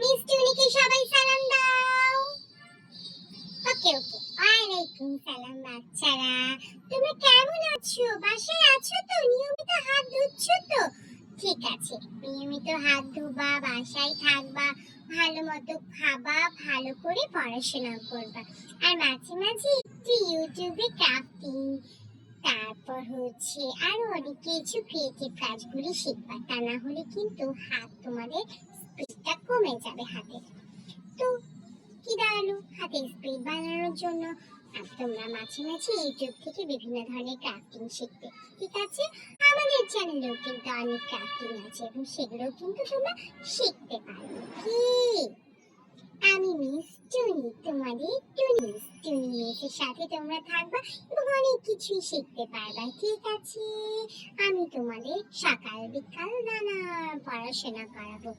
Miss টুনিকে সবাই সালাম দাও। ওকে ওকে, ওয়ালাইকুম সালাম বাচ্চারা। তোমরা কেমন আছো? বাসায় আছো তো? নিয়মিত হাত ধুচ্ছো তো? ঠিক আছে, নিয়মিত হাত ধোবা, বাসায় থাকবা, ভালো মতো খাবা, ভালো করে পড়াশোনা করবা, আর মাঝে মাঝে একটু ইউটিউবে ক্রাফটিং, তারপর হচ্ছে আরো অনেক কিছু ক্রিয়েটিভ কাজগুলি শিখবা। তা না হলে কিন্তু হাত তোমাদের স্পিডটা কমে যাবে হাতের। তো কি দাঁড়ালো, হাতের স্পিড বাড়ানোর জন্য তোমরা মাঝে মাঝে ইউটিউব থেকে বিভিন্ন ধরনের ক্রাফটিং শিখবে। ঠিক আছে, আমাদের চ্যানেলেও কিন্তু অনেক ক্রাফটিং আছে এবং সেগুলো কিন্তু তোমরা শিখতে পারো। কি আমি মিস টুনি, তোমাদের মিস টুনি মিসের সাথে তোমরা থাকবা এবং অনেক কিছুই শিখতে পারবা। ঠিক আছে, আমি তোমাদের সকাল বিকাল নানা পড়াশোনা করাবো।